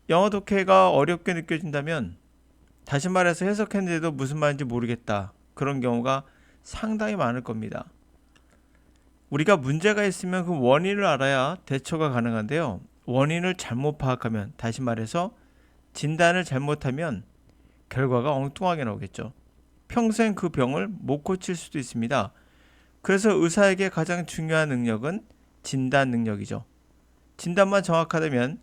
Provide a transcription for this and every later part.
영어 독해가 어렵게 느껴진다면 다시 말해서 해석했는데도 무슨 말인지 모르겠다. 그런 경우가 상당히 많을 겁니다. 우리가 문제가 있으면 그 원인을 알아야 대처가 가능한데요. 원인을 잘못 파악하면, 다시 말해서 진단을 잘못하면 결과가 엉뚱하게 나오겠죠. 평생 그 병을 못 고칠 수도 있습니다. 그래서 의사에게 가장 중요한 능력은 진단 능력이죠. 진단만 정확하다면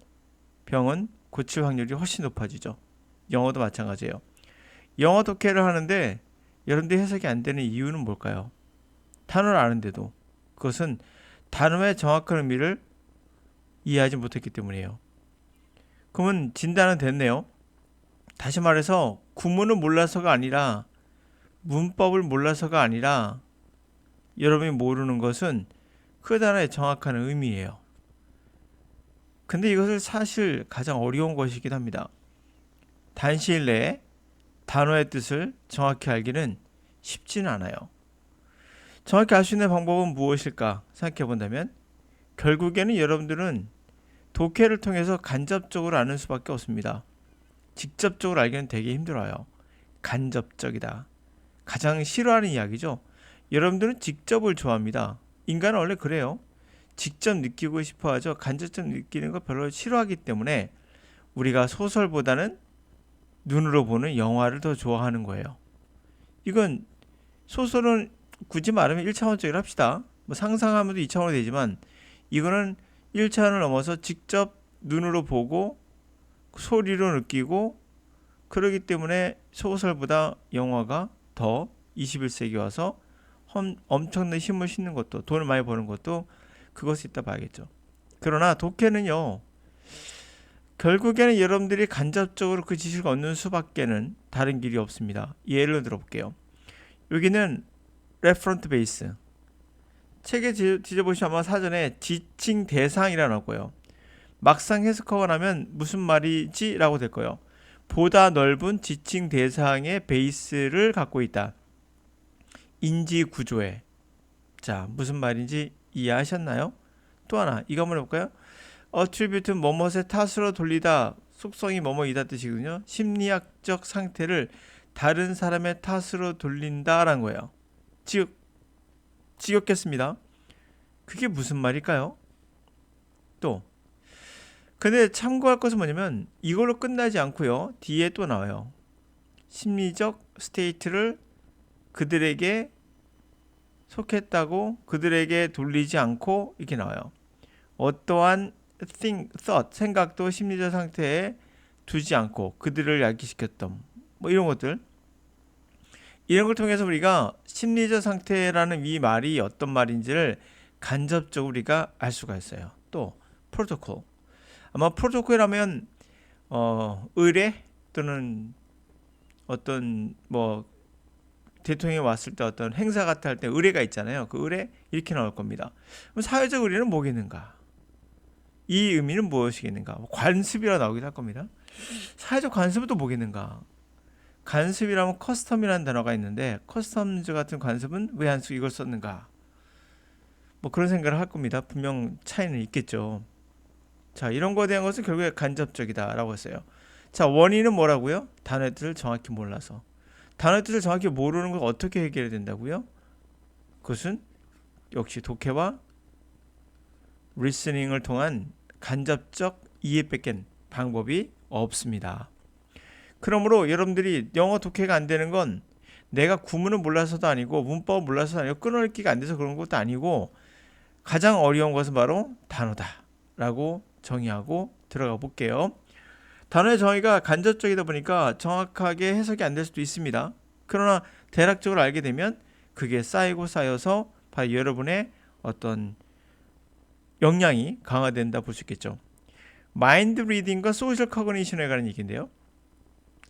병은 고칠 확률이 훨씬 높아지죠. 영어도 마찬가지예요. 영어 독해를 하는데 여러분들이 해석이 안 되는 이유는 뭘까요? 단어를 아는데도 그것은 단어의 정확한 의미를 이해하지 못했기 때문이에요. 그러면 진단은 됐네요. 다시 말해서 구문을 몰라서가 아니라 문법을 몰라서가 아니라 여러분이 모르는 것은 그 단어의 정확한 의미예요. 근데 이것을 사실 가장 어려운 것이긴 합니다. 단시일 내에 단어의 뜻을 정확히 알기는 쉽지는 않아요. 정확히 알 수 있는 방법은 무엇일까 생각해 본다면 결국에는 여러분들은 독해를 통해서 간접적으로 아는 수밖에 없습니다. 직접적으로 알기는 되게 힘들어요. 간접적이다. 가장 싫어하는 이야기죠. 여러분들은 직접을 좋아합니다. 인간은 원래 그래요. 직접 느끼고 싶어 하죠. 간접적 느끼는 거 별로 싫어하기 때문에 우리가 소설보다는 눈으로 보는 영화를 더 좋아하는 거예요. 이건 소설은 굳이 말하면 1차원적이라 합시다. 뭐 상상하면도 2차원이 되지만 이거는 1차원을 넘어서 직접 눈으로 보고 소리로 느끼고 그러기 때문에 소설보다 영화가 더 21세기 와서 엄청난 힘을 싣는 것도 돈을 많이 버는 것도 그것이 있다 봐야겠죠. 그러나 독해는요. 결국에는 여러분들이 간접적으로 그 지식을 얻는 수밖에는 다른 길이 없습니다. 예를 들어볼게요. 여기는 레퍼런트 베이스. 책에 뒤져보시면 아마 사전에 지칭 대상이라 나오고요. 막상 해석하고 나면 무슨 말이지? 라고 될 거예요. 보다 넓은 지칭 대상의 베이스를 갖고 있다. 인지 구조에. 자, 무슨 말인지 이해하셨나요? 또 하나, 이거 한번 해볼까요? attribute 뭐뭇의 탓으로 돌리다. 속성이 뭐뭐이다 뜻이거든요. 심리학적 상태를 다른 사람의 탓으로 돌린다라는 거예요. 지겹겠습니다. 그게 무슨 말일까요? 또 근데 참고할 것은 뭐냐면 이걸로 끝나지 않고요. 뒤에 또 나와요. 심리적 스테이트를 그들에게 속했다고 그들에게 돌리지 않고 이렇게 나와요. 어떠한 thought, 생각도 심리적 상태에 두지 않고 그들을 야기시켰던 뭐 이런 것들. 이런 걸 통해서 우리가 심리적 상태라는 이 말이 어떤 말인지를 간접적으로 우리가 알 수가 있어요. 또 프로토콜. 아마 프로토콜이라면 의뢰 또는 어떤 뭐 대통령이 왔을 때 어떤 행사 같은 할 때 의뢰가 있잖아요. 그 의뢰 이렇게 나올 겁니다. 그럼 사회적 의뢰는 뭐겠는가? 이 의미는 무엇이겠는가? 관습이라 나오기도 할 겁니다. 사회적 관습은 또 뭐겠는가? 관습이라면 커스텀이라는 단어가 있는데 커스텀즈 같은 관습은 왜 안 쓰고 이걸 썼는가? 뭐 그런 생각을 할 겁니다. 분명 차이는 있겠죠. 자, 이런 거에 대한 것은 결국에 간접적이다라고 했어요. 자, 원인은 뭐라고요? 단어의 뜻을 정확히 몰라서. 단어의 뜻을 정확히 모르는 걸 어떻게 해결해야 된다고요? 그것은 역시 독해와 리스닝을 통한 간접적 이해밖에 방법이 없습니다. 그러므로 여러분들이 영어 독해가 안 되는 건 내가 구문을 몰라서도 아니고 문법을 몰라서도 아니고 끊어읽기가 안 돼서 그런 것도 아니고 가장 어려운 것은 바로 단어다라고 정의하고 들어가 볼게요. 단어의 정의가 간접적이다 보니까 정확하게 해석이 안 될 수도 있습니다. 그러나 대략적으로 알게 되면 그게 쌓이고 쌓여서 바로 여러분의 어떤 역량이 강화된다 볼 수 있겠죠. 마인드 리딩과 소셜 커그니션에 관한 얘기인데요.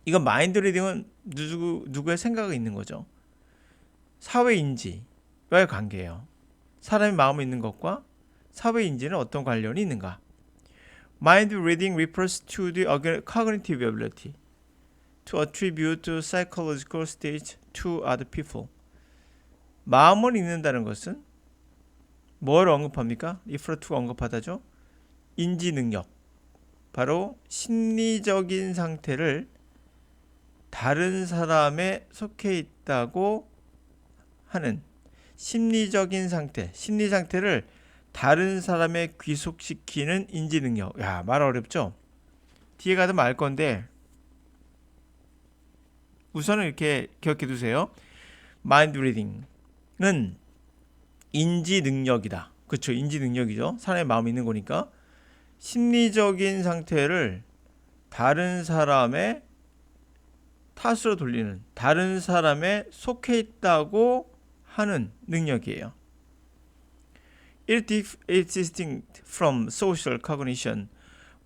이건 마인드 리딩은 누구의 생각이 있는 거죠. 사회인지와의 관계예요. 사람의 마음에 있는 것과 사회인지는 어떤 관련이 있는가? Mind reading refers to the cognitive ability to attribute psychological states to other people. 마음을 읽는다는 것은 뭘 언급합니까? refer to 언급하다죠. 인지 능력, 바로 심리적인 상태를 다른 사람에 속해 있다고 하는 심리적인 상태, 심리 상태를 다른 사람에 귀속시키는 인지 능력. 야, 말 어렵죠? 뒤에 가면 알 건데 우선은 이렇게 기억해 두세요. 마인드 리딩은 인지 능력이다. 그렇죠? 인지 능력이죠. 사람의 마음이 있는 거니까. 심리적인 상태를 다른 사람의 탓으로 돌리는, 다른 사람에 속해 있다고 하는 능력이에요. It is distinct from social cognition,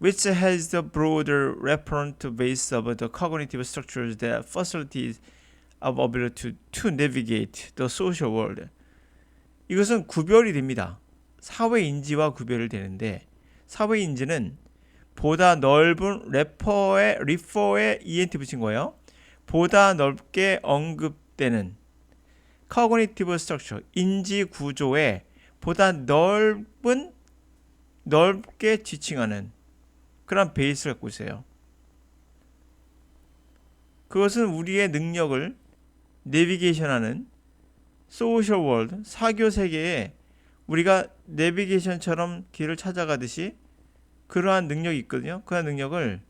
which has the broader referent base of the cognitive structures that facilitate our ability to navigate the social world. 이것은 구별이 됩니다. 사회인지와 구별이 되는데, 사회인지는 보다 넓은 리퍼에 ENT 붙인 거예요. 보다 넓게 언급되는 cognitive structure, 인지 구조에 보다 넓게 지칭하는 그런 베이스를 갖고 있어요. 그것은 우리의 능력을 내비게이션하는 소셜 월드, 사교 세계에 우리가 내비게이션처럼 길을 찾아가듯이 그러한 능력이 있거든요. 그러한 능력을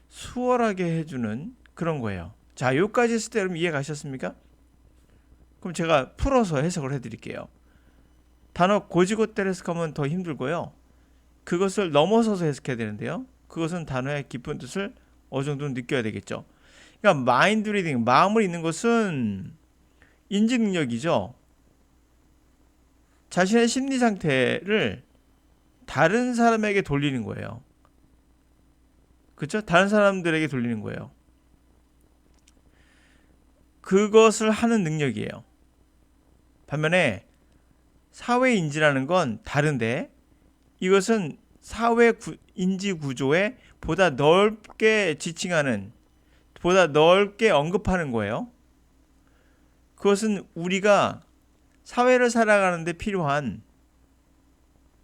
수월하게 해주는 그런 거예요. 자, 여기까지 했을 때 여러분 이해 가셨습니까? 그럼 제가 풀어서 해석을 해드릴게요. 단어 고지고대로서 가면 더 힘들고요. 그것을 넘어서서 해석해야 되는데요. 그것은 단어의 깊은 뜻을 어느 정도 느껴야 되겠죠. 그러니까 마인드 리딩, 마음을 읽는 것은 인지 능력이죠. 자신의 심리 상태를 다른 사람에게 돌리는 거예요. 그렇죠? 다른 사람들에게 돌리는 거예요. 그것을 하는 능력이에요. 반면에 사회인지라는 건 다른데 이것은 사회 인지 구조에 보다 넓게 지칭하는, 보다 넓게 언급하는 거예요. 그것은 우리가 사회를 살아가는데 필요한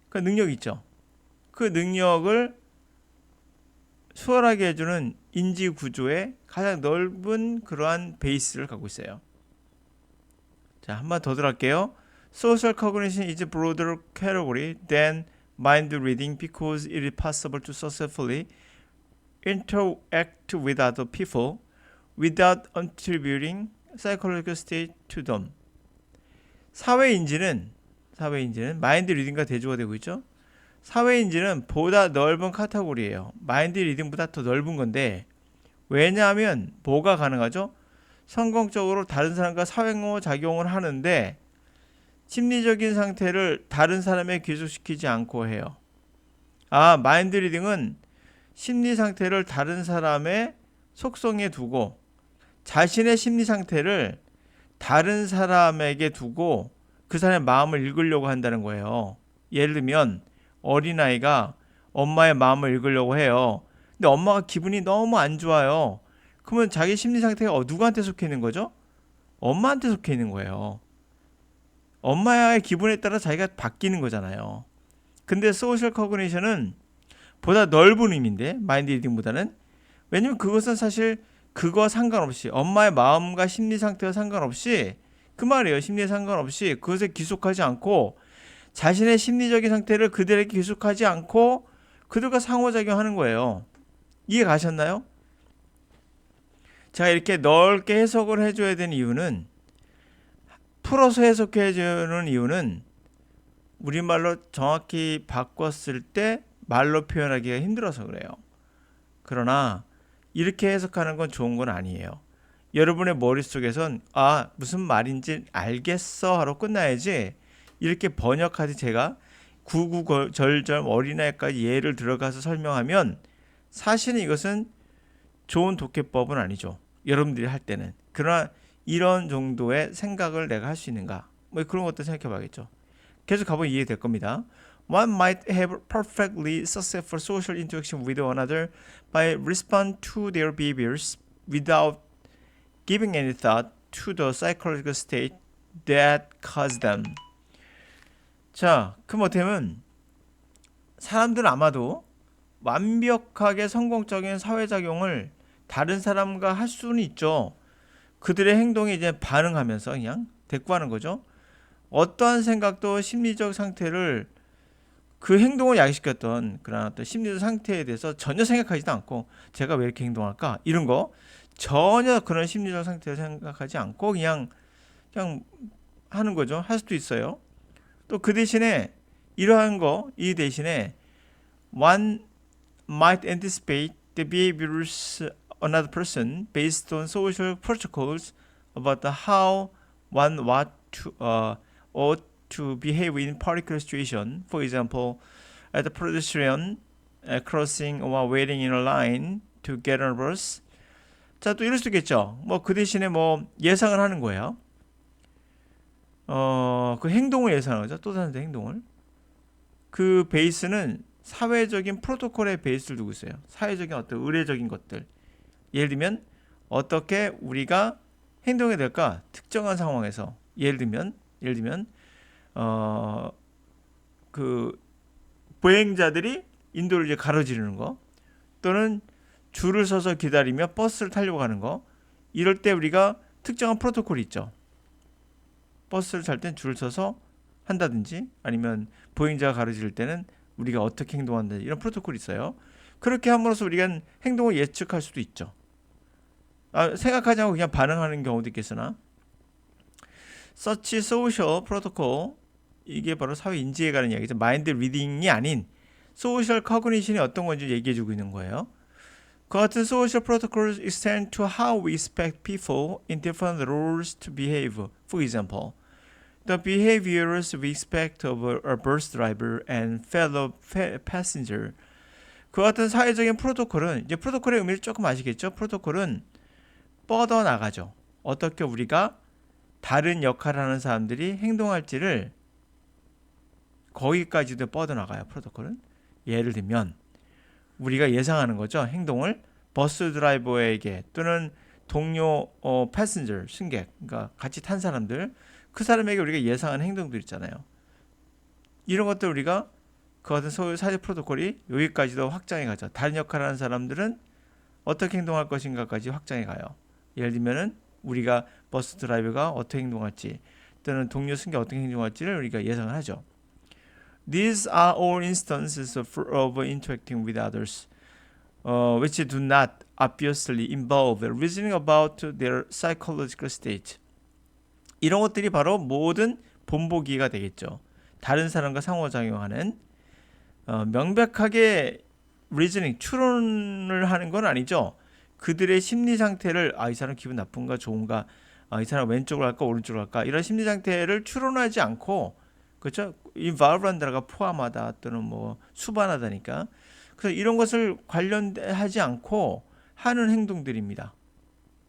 그 능력이 있죠. 그 능력을 수월하게 해주는 인지 구조의 가장 넓은 그러한 베이스를 갖고 있어요. 자, 한 번 더 들어갈게요. Social cognition is a broader category than mind reading because it is possible to successfully interact with other people without attributing psychological state to them. 사회인지는 마인드 리딩과 대조가 되고 있죠. 사회인지는 보다 넓은 카테고리예요. 마인드 리딩보다 더 넓은 건데 왜냐하면 뭐가 가능하죠? 성공적으로 다른 사람과 상호작용을 하는데 심리적인 상태를 다른 사람에 귀속시키지 않고 해요. 아, 마인드 리딩은 심리 상태를 다른 사람의 속성에 두고 자신의 심리 상태를 다른 사람에게 두고 그 사람의 마음을 읽으려고 한다는 거예요. 예를 들면 어린아이가 엄마의 마음을 읽으려고 해요. 근데 엄마가 기분이 너무 안 좋아요. 그러면 자기 심리 상태가 누구한테 속해 있는 거죠? 엄마한테 속해 있는 거예요. 엄마의 기분에 따라 자기가 바뀌는 거잖아요. 근데 소셜 커그니션은 보다 넓은 의미인데 마인드 리딩보다는, 왜냐면 그것은 사실 그거 상관없이 엄마의 마음과 심리 상태와 상관없이 그 말이에요. 심리에 상관없이 그것에 귀속하지 않고 자신의 심리적인 상태를 그들에게 귀속하지 않고 그들과 상호작용하는 거예요. 이해 가셨나요? 제가 이렇게 넓게 해석을 해줘야 되는 이유는, 풀어서 해석해주는 이유는 우리말로 정확히 바꿨을 때 말로 표현하기가 힘들어서 그래요. 그러나 이렇게 해석하는 건 좋은 건 아니에요. 여러분의 머릿속에선 아, 무슨 말인지 알겠어 하러 끝나야지, 이렇게 번역하듯 제가 구구절절 어린아이까지 예를 들어가서 설명하면 사실은 이것은 좋은 독해법은 아니죠. 여러분들이 할 때는. 그러나 이런 정도의 생각을 내가 할 수 있는가? 뭐 그런 것도 생각해 봐야겠죠. 계속 가보면 이해될 겁니다. One might have perfectly successful social interaction with one another by respond to their behaviors without giving any thought to the psychological state that caused them. 자, 그럼 어떻게 하면 사람들은 아마도 완벽하게 성공적인 사회작용을 다른 사람과 할 수는 있죠. 그들의 행동에 이제 반응하면서 그냥 대꾸하는 거죠. 어떠한 생각도 심리적 상태를 그 행동을 야기시켰던 그런 어떤 심리적 상태에 대해서 전혀 생각하지도 않고 제가 왜 이렇게 행동할까 이런 거 전혀 그런 심리적 상태를 생각하지 않고 그냥 하는 거죠. 할 수도 있어요. 또 그 대신에 이러한 거 이 대신에 one might anticipate the behaviors another person based on social protocols about how one ought to behave in particular situation. For example, at the pedestrian crossing or waiting in a line to get on a bus. 자, 또 이럴 수도 있겠죠. 뭐 그 대신에 뭐 예상을 하는 거예요. 그 행동을 예상하는 거죠. 또 다른 행동을. 그 베이스는 사회적인 프로토콜의 베이스를 두고 있어요. 사회적인 어떤 의례적인 것들. 예를 들면 어떻게 우리가 행동해야 될까? 특정한 상황에서 예를 들면 그 보행자들이 인도를 이제 가로지르는 거 또는 줄을 서서 기다리며 버스를 타려고 하는 거 이럴 때 우리가 특정한 프로토콜이 있죠. 버스를 탈 땐 줄을 서서 한다든지 아니면 보행자가 가로지를 때는 우리가 어떻게 행동한다 이런 프로토콜이 있어요. 그렇게 함으로써 우리가 행동을 예측할 수도 있죠. 생각하지 않고 그냥 반응하는 경우도 있겠으나 such social protocol 이게 바로 사회 인지에 관한 이야기죠. 마인드 리딩이 아닌 소셜 커그니션이 어떤 건지 얘기해주고 있는 거예요. 그 같은 social protocols extend to how we expect people in different roles to behave. For example, the behaviors we expect of a bus driver and fellow passenger. 그 같은 사회적인 프로토콜은 이제 프로토콜의 의미를 조금 아시겠죠? 프로토콜은 뻗어 나가죠. 어떻게 우리가 다른 역할을 하는 사람들이 행동할지를 거기까지도 뻗어 나가요. 프로토콜은. 예를 들면 우리가 예상하는 거죠. 행동을 버스 드라이버에게 또는 동료 패신저 승객 그러니까 같이 탄 사람들 그 사람에게 우리가 예상하는 행동들 있잖아요. 이런 것들 우리가 그 같은 사회 프로토콜이 여기까지도 확장해 가죠. 다른 역할을 하는 사람들은 어떻게 행동할 것인가까지 확장해 가요. 예를 들면은 우리가 버스 드라이버가 어떻게 행동할지 또는 동료 승객이 어떻게 행동할지를 우리가 예상을 하죠. These are all instances of interacting with others, which do not obviously involve reasoning about their psychological state. 이런 것들이 바로 모든 본보기가 되겠죠. 다른 사람과 상호작용하는 명백하게 reasoning, 추론을 하는 건 아니죠. 그들의 심리 상태를 이 사람 기분 나쁜가 좋은가 이 사람 왼쪽으로 갈까 오른쪽으로 갈까 이런 심리 상태를 추론하지 않고 그렇죠? involve한다가 포함하다 또는 뭐 수반하다니까 그래서 이런 것을 관련하지 않고 하는 행동들입니다.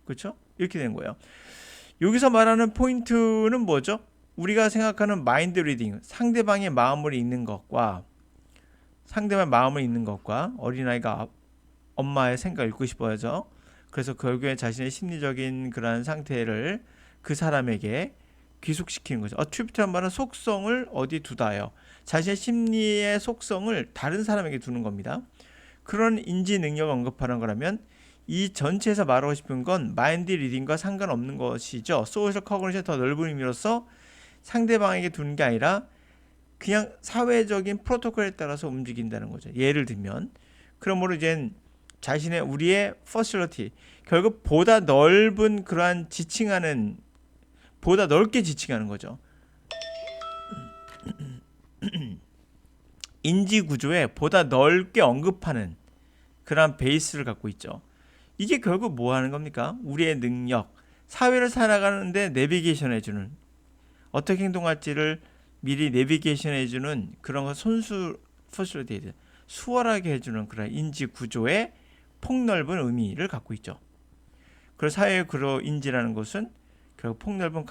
그렇죠? 이렇게 된 거예요. 여기서 말하는 포인트는 뭐죠? 우리가 생각하는 마인드 리딩, 상대방의 마음을 읽는 것과 어린아이가 엄마의 생각을 읽고 싶어하죠. 그래서 결국에 자신의 심리적인 그러한 상태를 그 사람에게 귀속시키는 거죠. attribute란 말은 속성을 어디 두다예요. 자신의 심리의 속성을 다른 사람에게 두는 겁니다. 그런 인지 능력을 언급하는 거라면 이 전체에서 말하고 싶은 건 마인드 리딩과 상관없는 것이죠. 소셜 커그니션 더 넓은 의미로서 상대방에게 두는 게 아니라 그냥 사회적인 프로토콜에 따라서 움직인다는 거죠. 예를 들면 그러므로 이제 자신의 우리의 퍼실리티 결국 보다 넓은 그러한 지칭하는 보다 넓게 지칭하는 거죠. 인지 구조에 보다 넓게 언급하는 그러한 베이스를 갖고 있죠. 이게 결국 뭐 하는 겁니까? 우리의 능력, 사회를 살아가는데 내비게이션 해주는 어떻게 행동할지를 미리 내비게이션 해주는 그런 거 손수 퍼실리티 수월하게 해주는 그런 인지 구조의 폭넓은 의미를 갖고 있죠. 그래서 사회의 그런 인지라는 것은 결국 폭넓은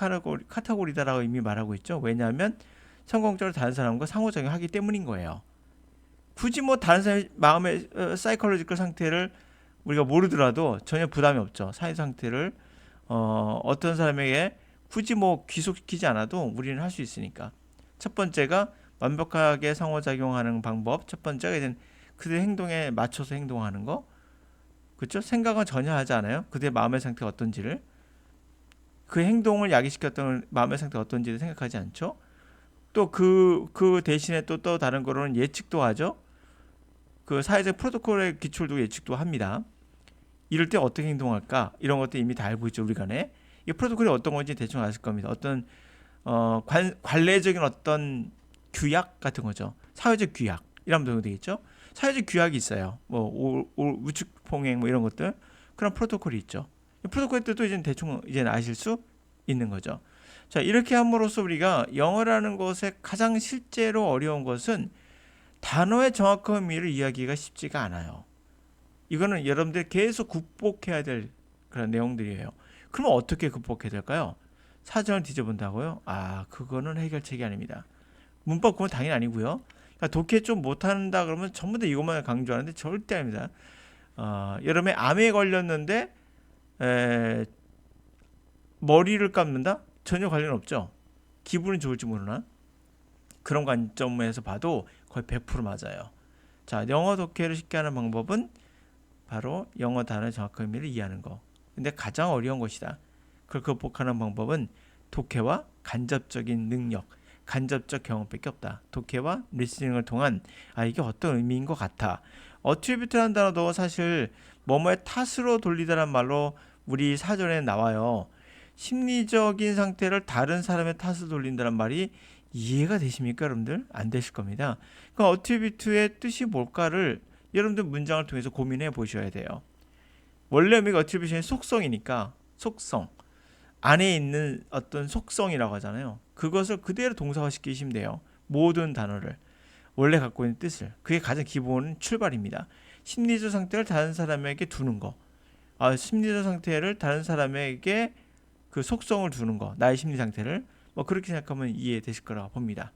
카테고리다라고 이미 말하고 있죠. 왜냐하면 성공적으로 다른 사람과 상호작용하기 때문인 거예요. 굳이 뭐 다른 사람의 마음의 사이콜로지컬 상태를 우리가 모르더라도 전혀 부담이 없죠. 사회 상태를 어떤 사람에게 굳이 뭐 귀속시키지 않아도 우리는 할 수 있으니까. 첫 번째가 완벽하게 상호작용하는 방법. 첫 번째가 그들의 행동에 맞춰서 행동하는 거. 그렇죠? 생각은 전혀 하지 않아요. 그들의 마음의 상태가 어떤지를. 그 행동을 야기시켰던 마음의 상태가 어떤지를 생각하지 않죠. 또 그 대신에 또 다른 거로는 예측도 하죠. 그 사회적 프로토콜에 기초를 두고 예측도 합니다. 이럴 때 어떻게 행동할까? 이런 것도 이미 다 알고 있죠, 우리 간에. 이 프로토콜이 어떤 건지 대충 아실 겁니다. 어떤 관례적인 어떤 규약 같은 거죠. 사회적 규약 이라면 되면 되겠죠. 사회적 규약이 있어요. 뭐 우측 폭행 뭐 이런 것들 그런 프로토콜이 있죠. 프로토콜 때도 이제 대충 이제 아실 수 있는 거죠. 자, 이렇게 함으로써 우리가 영어라는 것에 가장 실제로 어려운 것은 단어의 정확한 의미를 이야기가 쉽지가 않아요. 이거는 여러분들이 계속 극복해야 될 그런 내용들이에요. 그러면 어떻게 극복해야 될까요? 사전을 뒤져본다고요? 아, 그거는 해결책이 아닙니다. 문법 그건 당연히 아니고요. 그러니까 독해 좀 못한다 그러면 전부 다 이것만 강조하는데 절대 아닙니다. 여름에 암에 걸렸는데 머리를 감는다? 전혀 관련 없죠. 기분은 좋을지 모르나? 그런 관점에서 봐도 거의 100% 맞아요. 자, 영어 독해를 쉽게 하는 방법은 바로 영어 단어의 정확한 의미를 이해하는 거. 근데 가장 어려운 것이다. 그걸 극복하는 방법은 독해와 간접적인 능력, 간접적 경험밖에 없다. 독해와 리스닝을 통한 이게 어떤 의미인 것 같아. 어트리뷰트라는 단어도 사실 뭐뭐의 탓으로 돌리다란 말로 우리 사전에 나와요. 심리적인 상태를 다른 사람의 탓으로 돌린다는 말이 이해가 되십니까, 여러분들? 안 되실 겁니다. 그 어트리뷰트의 뜻이 뭘까를 여러분들 문장을 통해서 고민해 보셔야 돼요. 원래 의미가 어트리뷰션의 속성이니까 속성 안에 있는 어떤 속성이라고 하잖아요. 그것을 그대로 동사화시키시면 돼요. 모든 단어를 원래 갖고 있는 뜻을. 그게 가장 기본 출발입니다. 심리적 상태를 다른 사람에게 두는 거. 심리적 상태를 다른 사람에게 그 속성을 두는 거. 나의 심리 상태를 그렇게 생각하면 이해되실 거라고 봅니다.